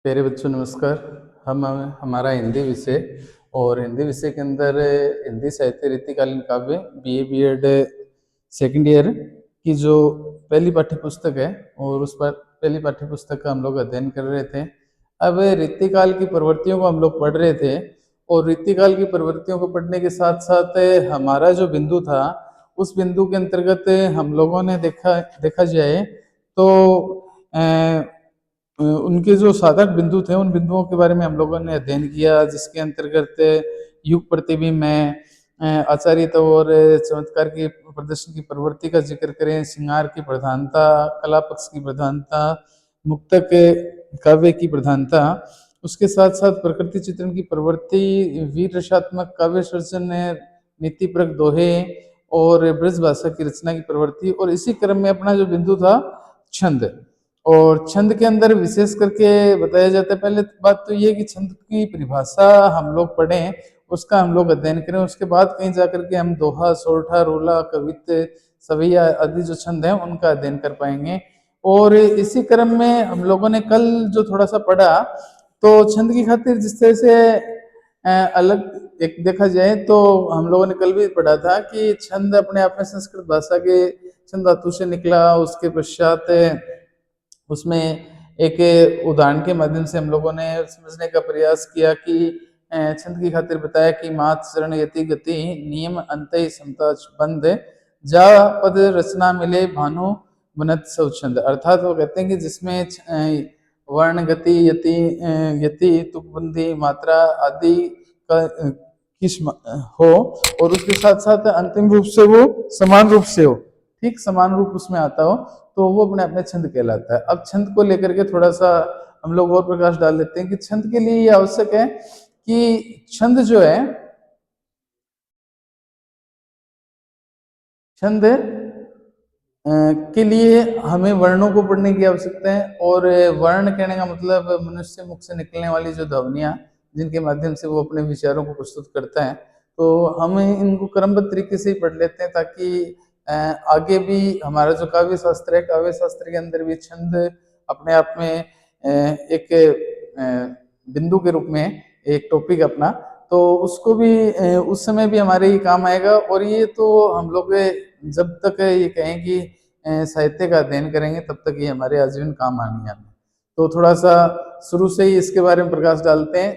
प्यारे बच्चों नमस्कार। हम हमारा हिंदी विषय और हिंदी विषय के अंदर हिंदी साहित्य रीतिकालीन काव्य बीए बीएड सेकंड ईयर की जो पहली पाठ्य पुस्तक है और उस पर पहली पाठ्य पुस्तक का हम लोग अध्ययन कर रहे थे। अब रीतिकाल की प्रवृत्तियों को हम लोग पढ़ रहे थे और रीतिकाल की प्रवृत्तियों को पढ़ने के साथ साथ हमारा जो बिंदु था उस बिंदु के अंतर्गत हम लोगों ने देखा जाए तो उनके जो साधक बिंदु थे उन बिंदुओं के बारे में हम लोगों ने अध्ययन किया, जिसके अंतर्गत युग प्रतिबिंब में आचार्यता और चमत्कार की प्रदर्शन की प्रवृत्ति का जिक्र करें, श्रृंगार की प्रधानता, कला पक्ष की प्रधानता, मुक्तक काव्य की प्रधानता, उसके साथ साथ प्रकृति चित्रण की प्रवृत्ति, वीर रसात्मक काव्य सर्जन, नीतिपरक दोहे और ब्रज भाषा की रचना की प्रवृत्ति। और इसी क्रम में अपना जो बिंदु था छंद, और छंद के अंदर विशेष करके बताया जाता है। पहले बात तो ये कि छंद की परिभाषा हम लोग पढ़ें, उसका हम लोग अध्ययन करें, उसके बाद कहीं जाकर के हम दोहा, सोरठा, रोला, कवित्त, सवैया आदि जो छंद हैं उनका अध्ययन कर पाएंगे। और इसी क्रम में हम लोगों ने कल जो थोड़ा सा पढ़ा, तो छंद की खातिर जिस तरह से अलग एक देखा जाए तो हम लोगों ने कल भी पढ़ा था कि छंद अपने आप में संस्कृत भाषा के छंद धातु से निकला। उसके पश्चात उसमें एक उदाहरण के माध्यम से हम लोगों ने समझने का प्रयास किया कि छंद की खातिर बताया कि मात चरण यति गति नियम अंतय समता बंद जा पद रचना मिले भानु बनत सब छंद। अर्थात वो कहते हैं कि जिसमें वर्ण, गति, यति, तुकबंदी, मात्रा आदि का किस हो और उसके साथ साथ अंतिम रूप से वो समान रूप से हो, ठीक समान रूप उसमें आता हो, तो वो अपने अपने छंद कहलाता है। अब छंद को लेकर के थोड़ा सा हम लोग और प्रकाश डाल देते हैं कि छंद के लिए ये आवश्यक है कि छंद जो है, छंद के लिए हमें वर्णों को पढ़ने की आवश्यकता है। और वर्ण कहने का मतलब मनुष्य मुख से निकलने वाली जो ध्वनियां जिनके माध्यम से वो अपने विचारों को प्रस्तुत करता है, तो हम इनको क्रमबद्ध तरीके से ही पढ़ लेते हैं ताकि आगे भी हमारा जो काव्य शास्त्र है, काव्य शास्त्र के अंदर भी छंद अपने आप में एक बिंदु के रूप में एक टॉपिक अपना, तो उसको भी उस समय भी हमारे ही काम आएगा। और ये तो हम लोग जब तक ये कहें कि साहित्य का अध्ययन करेंगे तब तक ये हमारे आजीवन काम आनी है। तो थोड़ा सा शुरू से ही इसके बारे में प्रकाश डालते हैं।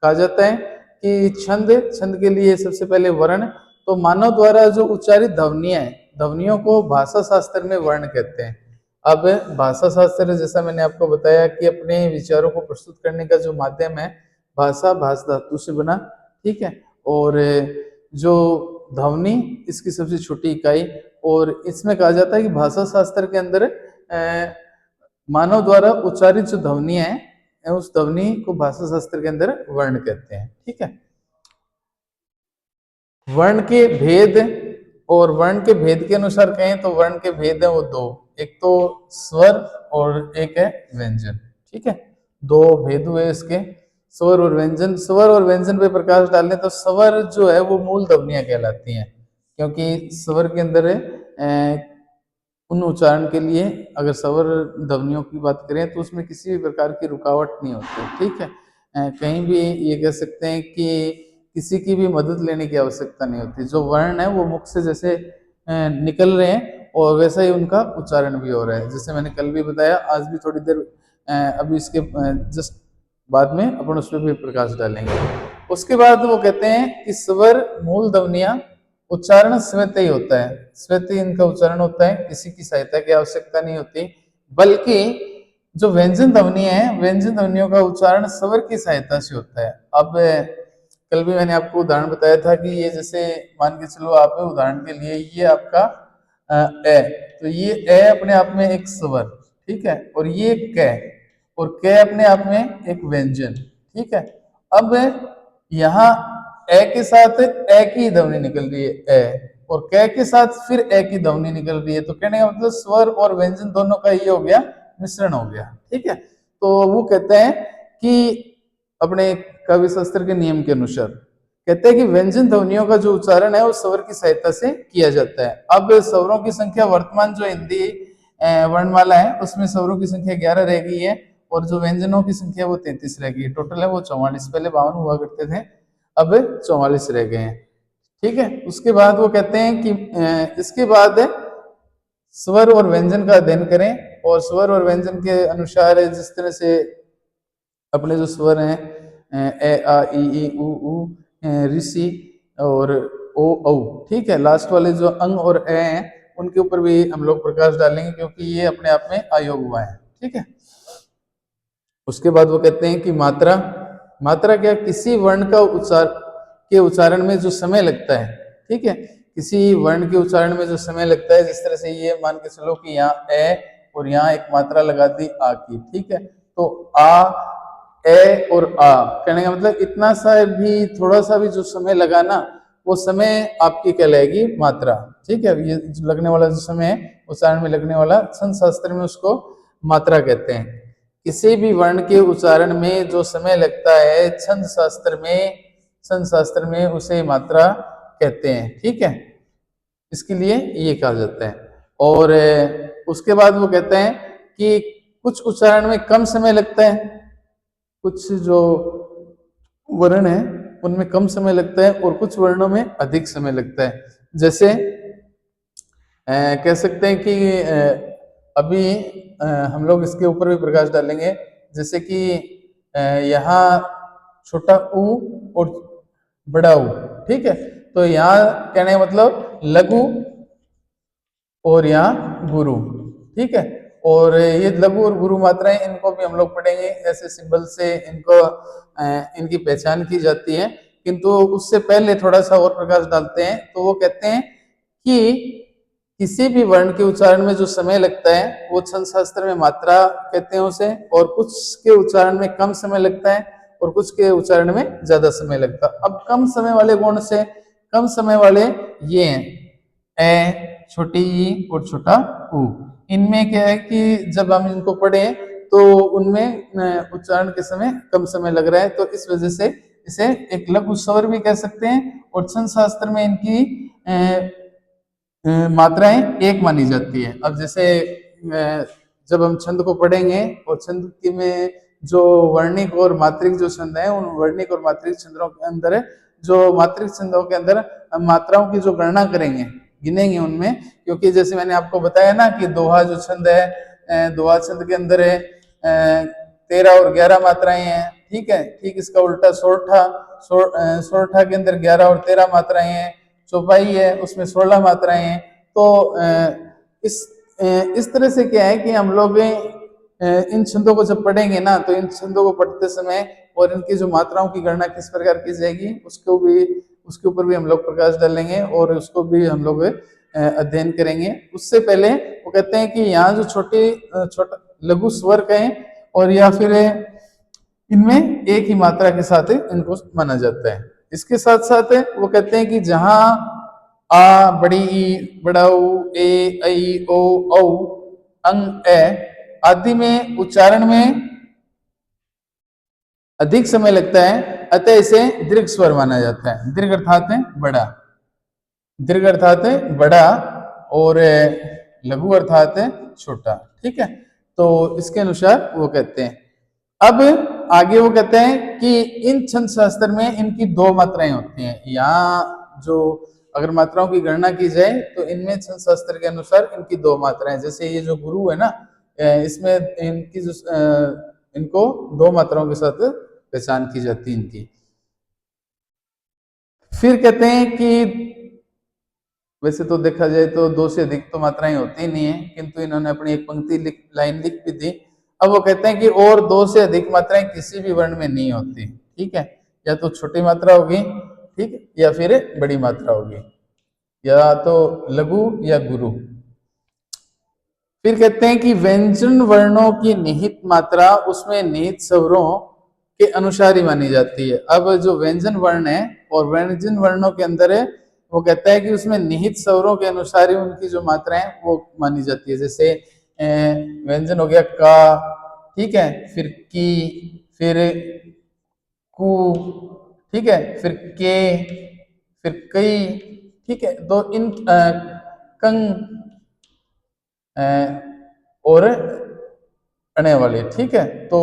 कहा जाता है कि छंद के लिए सबसे पहले वर्ण, तो मानव द्वारा जो उच्चारित ध्वनियां हैं, ध्वनियों को भाषा शास्त्र में वर्ण कहते हैं। अब भाषा शास्त्र जैसा मैंने आपको बताया कि अपने विचारों को प्रस्तुत करने का जो माध्यम है भाषा, भाष धातु से बना, ठीक है। और जो ध्वनि इसकी सबसे छोटी इकाई, और इसमें कहा जाता है कि भाषा शास्त्र के अंदर मानव द्वारा उच्चारित जो ध्वनियां हैं उस ध्वनि को भाषा शास्त्र के अंदर वर्ण कहते हैं, ठीक है। वर्ण के भेद, और वर्ण के भेद के अनुसार कहें तो वर्ण के भेद है वो दो, एक तो स्वर और एक है व्यंजन, ठीक है। दो भेद हुए इसके, स्वर और व्यंजन। स्वर और व्यंजन पे प्रकाश डालने तो स्वर जो है वो मूल ध्वनियां कहलाती हैं, क्योंकि स्वर के अंदर उन उच्चारण के लिए अगर स्वर ध्वनियों की बात करें तो उसमें किसी भी प्रकार की रुकावट नहीं होती, ठीक है। कहीं भी ये कह सकते हैं कि किसी की भी मदद लेने की आवश्यकता नहीं होती। जो वर्ण है वो मुख से जैसे निकल रहे हैं और वैसा ही उनका उच्चारण भी हो रहा है, जैसे मैंने कल भी बताया, आज भी थोड़ी देर अभी इसके जस्ट बाद में अपन उस पर भी प्रकाश डालेंगे। उसके बाद वो कहते हैं कि स्वर मूल ध्वनियां उच्चारण स्वतः ही होता है, स्वतः इनका उच्चारण होता है, किसी की सहायता की आवश्यकता नहीं होती। बल्कि जो व्यंजन ध्वनियां हैं, व्यंजन ध्वनियों का उच्चारण स्वर की सहायता से होता है। अब कल भी मैंने आपको उदाहरण बताया था कि ये जैसे मान के चलो आप उदाहरण के लिए ये आपका ए, तो ये ए अपने आप में एक स्वर, ठीक है, और ये कै, और कै अपने आप में एक व्यंजन, ठीक है। अब यहाँ ए के साथ ए की ध्वनि निकल रही है ए, और कै के साथ फिर ए की ध्वनि निकल रही है, तो कहने का मतलब स्वर और व्यंजन दोनों का ये हो गया मिश्रण हो गया, ठीक है। तो वो कहते हैं कि अपने काव्य शास्त्र के नियम के अनुसार कहते हैं कि व्यंजन ध्वनियों का जो उच्चारण है वो स्वर की सहायता से किया जाता है। अब स्वरों की संख्या वर्तमान जो हिंदी वर्णमाला है उसमें स्वरों की संख्या 11 रह गई है, और जो व्यंजनों की संख्या वो 33 रह गई, टोटल है वो 44, पहले 52 हुआ करते थे, अब 44 रह गए हैं। ठीक है, उसके बाद वो कहते हैं कि इसके बाद स्वर और व्यंजन का अध्ययन करें, और स्वर और व्यंजन के अनुसार जिस तरह से अपने जो स्वर हैं ए आ ई उ ऊ ऋषि और ओ औ, ठीक है, लास्ट वाले जो अंग और ए हैं उनके ऊपर भी हम लोग प्रकाश डालेंगे, क्योंकि ये अपने आप में अयोग हुआ है। ठीक है, उसके बाद वो कहते हैं कि मात्रा, मात्रा क्या, किसी वर्ण का उच्चारण में जो समय लगता है। ठीक है, किसी वर्ण के उच्चारण में जो समय लगता है, जिस तरह से ये मान के चलो कि यहाँ ए और यहाँ एक मात्रा लगा दी आ की। ठीक है, तो आ, ए और आ कहने का मतलब इतना सा भी, थोड़ा सा भी जो समय लगा ना, वो समय आपकी कहलाएगी मात्रा। ठीक है, ये जो लगने वाला जो समय है उच्चारण में लगने वाला, छंद शास्त्र में उसको मात्रा कहते हैं। किसी भी वर्ण के उच्चारण में जो समय लगता है छंद शास्त्र में उसे मात्रा कहते हैं। ठीक है, इसके लिए ये कहा जाता है। और उसके बाद वो कहते हैं कि कुछ उच्चारण में कम समय लगता है, कुछ जो वर्ण है उनमें कम समय लगता है और कुछ वर्णों में अधिक समय लगता है। जैसे कह सकते हैं कि अभी हम लोग इसके ऊपर भी प्रकाश डालेंगे, जैसे कि यहाँ छोटा ऊ और बड़ा ऊ। ठीक है, तो यहाँ कहने का मतलब लघु और यहाँ गुरु। ठीक है, और ये लघु और गुरु मात्राएं, इनको भी हम लोग पढ़ेंगे, ऐसे सिंबल से इनको इनकी पहचान की जाती है। किंतु उससे पहले थोड़ा सा और प्रकाश डालते हैं, तो वो कहते हैं कि किसी भी वर्ण के उच्चारण में जो समय लगता है वो छंद शास्त्र में मात्रा कहते हैं उसे, और कुछ के उच्चारण में कम समय लगता है और कुछ के उच्चारण में ज्यादा समय लगता है। अब कम समय वाले गुण से कम समय वाले ये हैं ए, छोटी ई और छोटा ऊ। इनमें क्या है कि जब हम इनको पढ़े तो उनमें उच्चारण के समय कम समय लग रहा है, तो इस वजह से इसे एक लघु स्वर भी कह सकते हैं, और छंद शास्त्र में इनकी मात्राएं एक मानी जाती है। अब जैसे जब हम छंद को पढ़ेंगे और छंद के में जो वर्णिक और मात्रिक जो छंद है, उन वर्णिक और मात्रिक छंदों के अंदर जो मात्रिक छंदों के अंदर हम मात्राओं की जो गणना करेंगे, गिनेंगे उनमें, क्योंकि जैसे मैंने आपको बताया ना कि दोहा जो छंद है, दोहा छंद के अंदर है 13 और 11 मात्राएं हैं। ठीक है, ठीक इसका उल्टा सोरठा के अंदर 11 और 13 मात्राएं हैं। चौपाई है उसमें 16 मात्राएं हैं। तो इस तरह से क्या है कि हम लोग इन छंदों को जब पढ़ेंगे ना, तो इन छंदों को पढ़ते समय और इनकी जो मात्राओं की गणना किस प्रकार की जाएगी उसके ऊपर भी हम लोग प्रकाश डालेंगे और उसको भी हम लोग अध्ययन करेंगे। उससे पहले वो कहते हैं कि यहाँ जो छोटा लघु स्वर कहें और या फिर इनमें एक ही मात्रा के साथ इनको माना जाता है। इसके साथ साथ वो कहते हैं कि जहां आ, बड़ी ई, बड़ा ऊ, ए, ऐ, ओ, औ, अंग ए आदि में उच्चारण में अधिक समय लगता है, अतः इसे दीर्घ स्वर माना जाता है। दीर्घ अर्थात है बड़ा, दीर्घ अर्थात है बड़ा, और लघु अर्थात है छोटा। ठीक है, तो इसके अनुसार वो कहते हैं। अब आगे वो कहते हैं कि इन छंद शास्त्र में इनकी दो मात्राएं होती हैं। यहाँ जो अगर मात्राओं की गणना की जाए तो इनमें छंद शास्त्र के अनुसार इनकी दो मात्राएं, जैसे ये जो गुरु है ना, इसमें इनकी जो इनको दो मात्राओं के साथ पहचान की जाती है इनकी। फिर कहते हैं कि वैसे तो देखा जाए तो दो से अधिक तो मात्राएं होती ही नहीं है, किंतु इन्होंने अपनी एक पंक्ति लाइन लिख भी दी। अब वो कहते हैं कि और दो से अधिक मात्राएं किसी भी वर्ण में नहीं होती। ठीक है, या तो छोटी मात्रा होगी, ठीक, या फिर बड़ी मात्रा होगी, या तो लघु या गुरु। फिर कहते हैं कि व्यंजन वर्णों की निहित मात्रा उसमें निहित स्वरों के अनुसार ही मानी जाती है। अब जो व्यंजन वर्ण है और व्यंजन वर्णों के अंदर है, वो कहता है कि उसमें निहित स्वरों के अनुसार ही उनकी जो मात्राएं वो मानी जाती है। जैसे व्यंजन हो गया का, ठीक है, फिर की, फिर कु, ठीक है, फिर के, फिर कई, ठीक है, तो इन कंग और अणे वाली, ठीक है, तो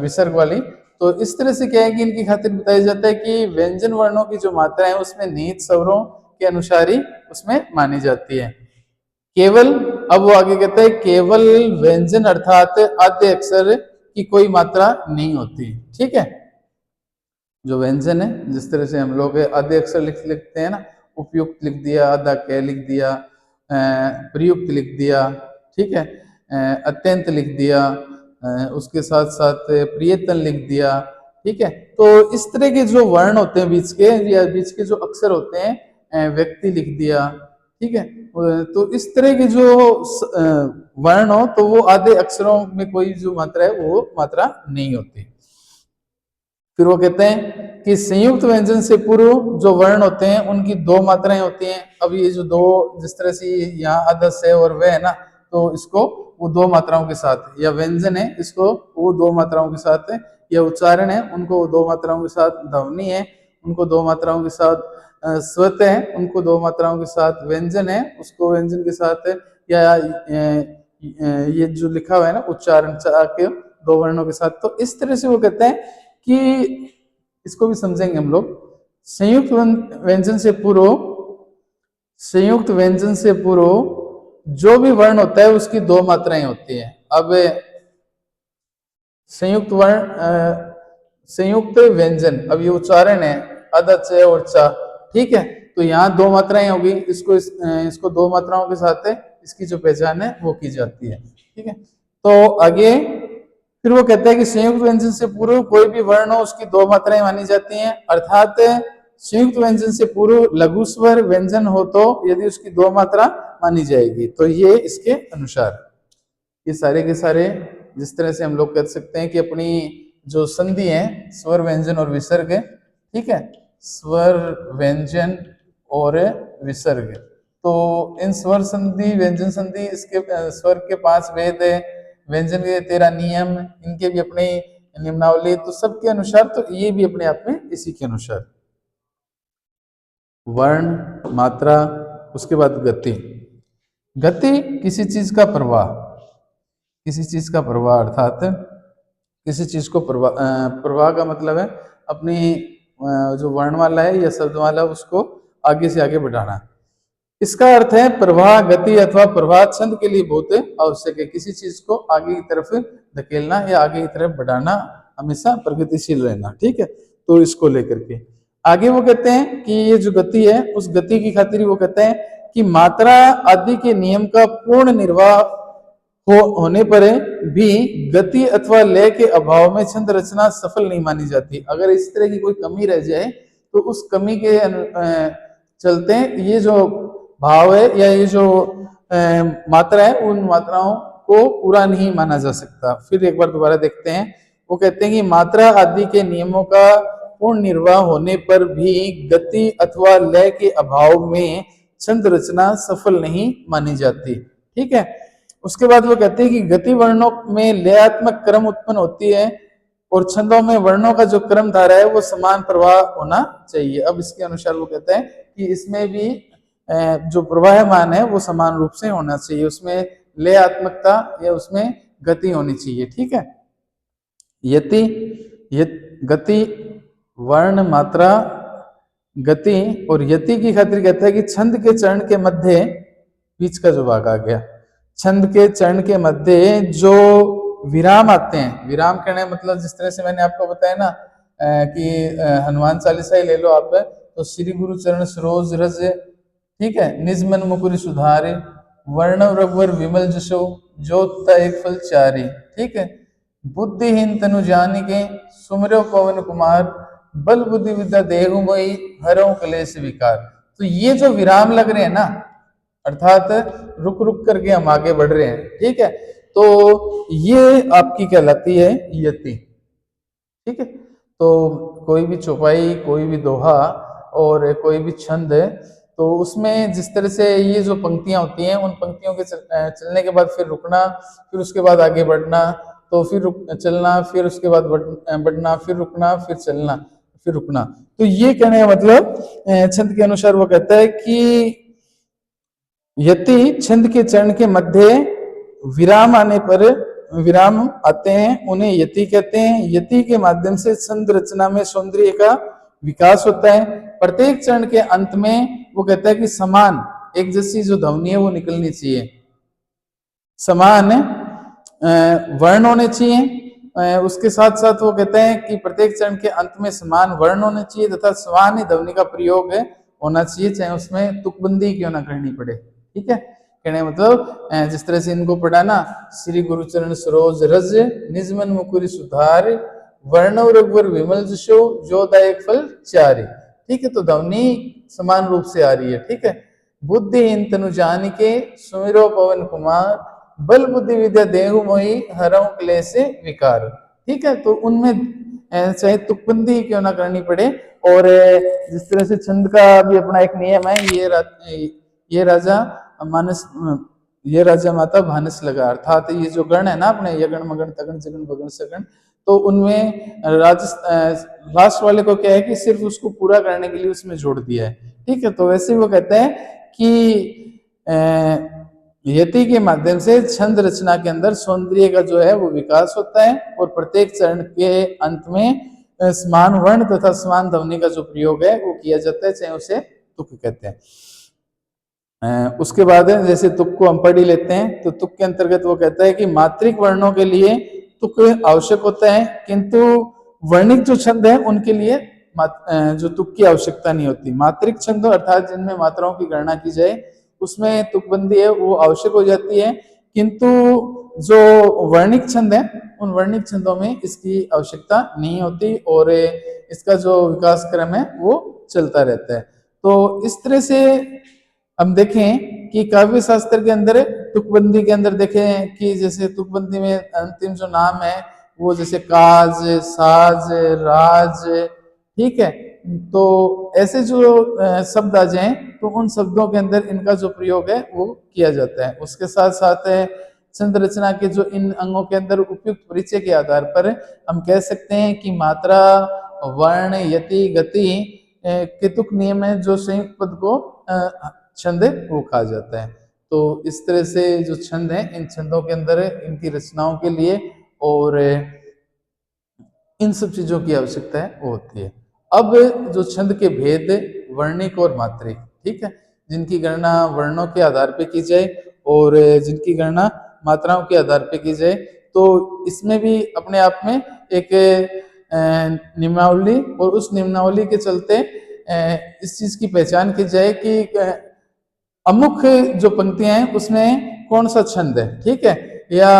विसर्ग वाली। तो इस तरह से क्या है कि इनकी खातिर बताया जाता है कि व्यंजन वर्णों की जो मात्रा है उसमें निहित स्वरों के अनुसार ही उसमें मानी जाती है। केवल, अब वो आगे कहता है केवल व्यंजन अर्थात आद्य अक्षर की कोई मात्रा नहीं होती, ठीक है। जो व्यंजन है, जिस तरह से हम लोग आद्य अक्षर लिखते हैं ना, उपयुक्त लिख दिया, आधा क लिख दिया, प्रयुक्त लिख दिया, ठीक है, अत्यंत लिख दिया, उसके साथ साथ प्रियतन लिख दिया, ठीक है। तो इस तरह के जो वर्ण होते हैं बीच के, या बीच के जो अक्षर होते हैं, व्यक्ति लिख दिया, ठीक है। तो इस तरह के जो वर्ण हो तो वो आधे अक्षरों में कोई जो मात्रा है वो मात्रा नहीं होती। फिर वो कहते हैं कि संयुक्त व्यंजन से पूर्व जो वर्ण होते हैं उनकी दो मात्राएं होती हैं। अब ये जो दो, जिस तरह से यहाँ अद से और वह है ना, तो इसको वो दो मात्राओं के साथ, या व्यंजन है इसको वो दो मात्राओं के साथ है, या उच्चारण है उनको वो दो मात्राओं के साथ, ध्वनि है उनको दो मात्राओं के साथ, स्वत है उनको दो मात्राओं के साथ, व्यंजन है उसको व्यंजन के साथ, या ये जो लिखा हुआ है ना उच्चारण के दो वर्णों के साथ। तो इस तरह से वो कहते हैं कि इसको भी समझेंगे हम लोग। संयुक्त व्यंजन से पूर्व, संयुक्त व्यंजन से पूर्व जो भी वर्ण होता है उसकी दो मात्राएं होती हैं। अब संयुक्त वर्ण, संयुक्त व्यंजन, अब ये उच्चारण है अद च और च, ठीक है, तो यहाँ दो मात्राएं होगी, इसको दो मात्राओं के साथ है, इसकी जो पहचान है वो की जाती है, ठीक है। तो आगे फिर वो कहता है कि संयुक्त व्यंजन से पूर्व कोई भी वर्ण हो उसकी दो मात्राएं मानी जाती हैं, अर्थात संयुक्त व्यंजन से पूर्व लघु स्वर व्यंजन हो तो यदि उसकी दो मात्रा मानी जाएगी। तो ये इसके अनुसार, ये सारे के सारे जिस तरह से हम लोग कह सकते हैं कि अपनी जो संधि है स्वर व्यंजन और विसर्ग, ठीक है, स्वर व्यंजन और विसर्ग, तो इन स्वर संधि व्यंजन संधि, इसके स्वर के 5 भेद है, व्यंजन के 13 नियम, इनके भी अपने नियमावली, तो सबके अनुसार, तो ये भी अपने आप में इसी के अनुसार। वर्ण, मात्रा, उसके बाद गति। गति किसी चीज का प्रवाह, किसी चीज का प्रवाह, अर्थात किसी चीज को प्रवाह का मतलब है अपनी जो वर्णमाला है या शब्दमाला उसको आगे से आगे बढ़ाना। इसका अर्थ है प्रवाह, गति अथवा प्रवाह छंद के लिए बहुत आवश्यक है। किसी चीज को आगे की तरफ धकेलना या आगे की तरफ बढ़ाना, हमेशा प्रगतिशील रहना, ठीक है। तो इसको लेकर के आगे वो कहते हैं कि ये जो गति है उस गति की खातिर वो कहते हैं कि मात्रा आदि के नियम का पूर्ण निर्वाह होने पर भी गति अथवा लय के अभाव में छंद रचना सफल नहीं मानी जाती। अगर इस तरह की कोई कमी रह जाए तो उस कमी के चलते ये जो भाव है या ये जो मात्रा है उन मात्राओं को पूरा नहीं माना जा सकता। फिर एक बार दोबारा देखते हैं, वो कहते हैं कि मात्रा आदि के नियमों का पूर्ण निर्वाह होने पर भी गति अथवा लय के अभाव में छंद रचना सफल नहीं मानी जाती, ठीक है। उसके बाद वो कहते हैं कि गति वर्णों में लयात्मक क्रम उत्पन्न होती है और छंदों में वर्णों का जो क्रम धारा है वो समान प्रवाह होना चाहिए। अब इसके अनुसार वो कहते हैं कि इसमें भी जो प्रवाहमान है वो समान रूप से होना चाहिए, उसमें लयात्मकता या उसमें गति होनी चाहिए, ठीक है। यति, गति, वर्ण, मात्रा, गति और यति की खातिर कहता है कि छंद के चरण के मध्य, बीच का जो भाग आ गया, छंद के चरण के मध्य जो विराम आते हैं, विराम कहने मतलब जिस तरह से मैंने आपको बताया ना कि हनुमान चालीसा ही ले लो आप, तो श्री गुरु चरण सरोज रज, ठीक है, निज मन मुकुर सुधारे, वर्णव रघुवर विमल जसो, ज्योत एक फल चारी, ठीक है, बुद्धिहीन तनु जानिके सुमरो पवन कुमार, बल बुद्धि विद्या देहु मोहि, हरऊ क्लेश विकार। तो ये जो विराम लग रहे हैं ना, अर्थात रुक रुक करके हम आगे बढ़ रहे हैं, ठीक है, तो ये आपकी कहलाती है यति, ठीक है। तो कोई भी चौपाई, कोई भी दोहा और कोई भी छंद है तो उसमें जिस तरह से ये जो पंक्तियां होती हैं उन पंक्तियों के चलने के बाद फिर रुकना, फिर उसके बाद आगे बढ़ना, तो फिर चलना, फिर उसके बाद बढ़ना, फिर रुकना, फिर चलना, फिर रुकना। तो ये कहने का मतलब छंद के अनुसार वो कहता है कि यति छंद के चरण के मध्य विराम आने पर विराम आते हैं उन्हें यति कहते हैं। यति के माध्यम से छंद रचना में सौंदर्य का विकास होता है। प्रत्येक चरण के अंत में वो कहता है कि समान एक जैसी जो ध्वनि है वो निकलनी चाहिए, समान वर्ण होने चाहिए। उसके साथ साथ वो कहते हैं कि प्रत्येक चरण के अंत में समान वर्ण होने चाहिए तथा समान ही ध्वनि का प्रयोग होना चाहिए, चाहे उसमें तुकबंदी क्यों ना करनी पड़े। ठीक है, कहने मतलब जिस तरह से इनको पढ़ा ना, श्री गुरुचरण सरोज रज निजमन मुकुरी सुधार वर्ण रघुवर विमल जशो जोदायक फल चारि। ठीक है, तो ध्वनि समान रूप से आ रही है। ठीक है, बुद्धिहीन तनु जान के सुमिरो पवन कुमार बल बुद्धि विद्या देहु मोहि हरऊ क्लेश विकार। ठीक है, तो उनमें चाहे तुकबंदी क्यों ना करनी पड़े। और जिस तरह से छंद का भी अपना एक नियम है, ये राजा माता भानस लगा, अर्थात ये जो गण है ना अपने यगण मगन तगण जगन भगन सगण, तो उनमें लास्ट वाले को क्या है कि सिर्फ उसको पूरा करने के लिए उसमें जोड़ दिया है। ठीक है, तो वैसे वो कहते हैं कि यति के माध्यम से छंद रचना के अंदर सौंदर्य का जो है वो विकास होता है और प्रत्येक चरण के अंत में समान वर्ण तथा समान ध्वनि का जो प्रयोग है वो किया जाता है, चाहे उसे तुक कहते हैं। उसके बाद जैसे तुक को हम पढ़ ही लेते हैं, तो तुक के अंतर्गत वो कहता है कि मात्रिक वर्णों के लिए तुक आवश्यक होता है, किंतु वर्णिक जो छंद है उनके लिए जो तुक की आवश्यकता नहीं होती। मात्रिक छंद अर्थात जिनमें मात्राओं की गणना की जाए उसमें तुकबंदी है वो आवश्यक हो जाती है, किंतु जो वर्णिक छंद है उन वर्णिक छंदों में इसकी आवश्यकता नहीं होती और इसका जो विकास क्रम है वो चलता रहता है। तो इस तरह से हम देखें कि काव्य शास्त्र के अंदर तुकबंदी के अंदर देखें कि जैसे तुकबंदी में अंतिम जो नाम है वो जैसे काज, साज, राज, ठीक है, तो ऐसे जो शब्द आ जाएं तो उन शब्दों के अंदर इनका जो प्रयोग है वो किया जाता है। उसके साथ साथ छंद रचना के जो इन अंगों के अंदर उपयुक्त परिचय के आधार पर हम कह सकते हैं कि मात्रा, वर्ण, यति, गति के तुक नियम है जो संयुक्त पद को छंद वो कहा जाता है। तो इस तरह से जो छंद है इन छंदों के अंदर इनकी रचनाओं के लिए और इन सब चीजों की आवश्यकता है वो होती है। अब जो छंद के भेद वर्णिक और मात्रिक, ठीक है, जिनकी गणना वर्णों के आधार पे की जाए और जिनकी गणना मात्राओं के आधार पे की जाए, तो इसमें भी अपने आप में एक नियमावली और उस नियमावली के चलते इस चीज की पहचान की जाए कि अमुक जो पंक्तियां हैं उसमें कौन सा छंद है, ठीक है, या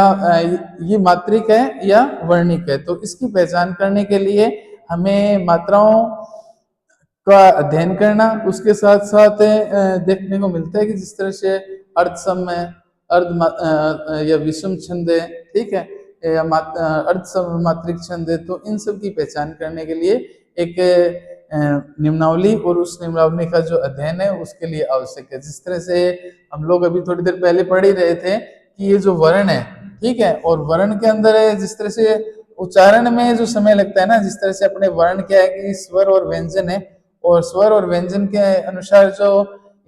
ये मात्रिक है या वर्णिक है। तो इसकी पहचान करने के लिए हमें मात्राओं का अध्ययन करना, उसके साथ साथ देखने को मिलता है कि जिस तरह से अर्धसम है, अर्ध या विषम छंद है, ठीक है, या अर्धसम मात्रिक छंद है, तो इन सब की पहचान करने के लिए एक निम्नावली और उस निम्नावली का जो अध्ययन है उसके लिए आवश्यक है। जिस तरह से हम लोग अभी थोड़ी देर पहले पढ़ ही रहे थे कि ये जो वर्ण है, ठीक है, और वर्ण के अंदर जिस तरह से उच्चारण में जो समय लगता है ना, जिस तरह से अपने वर्ण क्या है कि स्वर और व्यंजन है, और स्वर और व्यंजन के अनुसार जो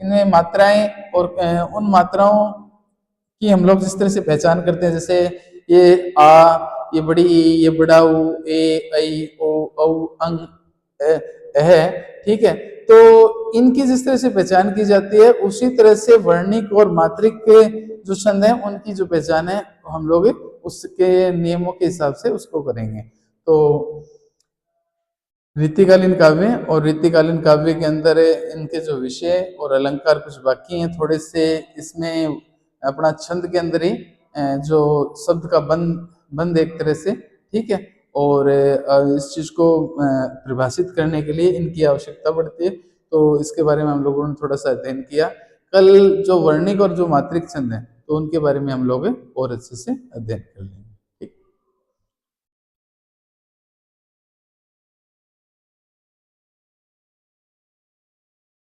इनमें मात्राएं और उन मात्राओं की हम लोग जिस तरह से पहचान करते हैं, जैसे ये आ, ये बड़ी ई, ये बड़ा ऊ, ए, ऐ, ओ, औ, अंग, है, ठीक है, तो इनकी जिस तरह से पहचान की जाती है उसी तरह से वर्णिक और मात्रिक के जो छंद है उनकी जो पहचान है हम लोग उसके नियमों के हिसाब से उसको करेंगे। तो रीतिकालीन काव्य और रीतिकालीन काव्य के अंदर इनके जो विषय और अलंकार कुछ बाकी हैं थोड़े से, इसमें अपना छंद के अंदर ही जो शब्द का बंद एक तरह से, ठीक है, और इस चीज को परिभाषित करने के लिए इनकी आवश्यकता पड़ती है। तो इसके बारे में हम लोगों ने थोड़ा सा अध्ययन किया। कल जो वर्णिक और जो मात्रिक छंद है तो उनके बारे में हम लोग और अच्छे से अध्ययन कर लेंगे।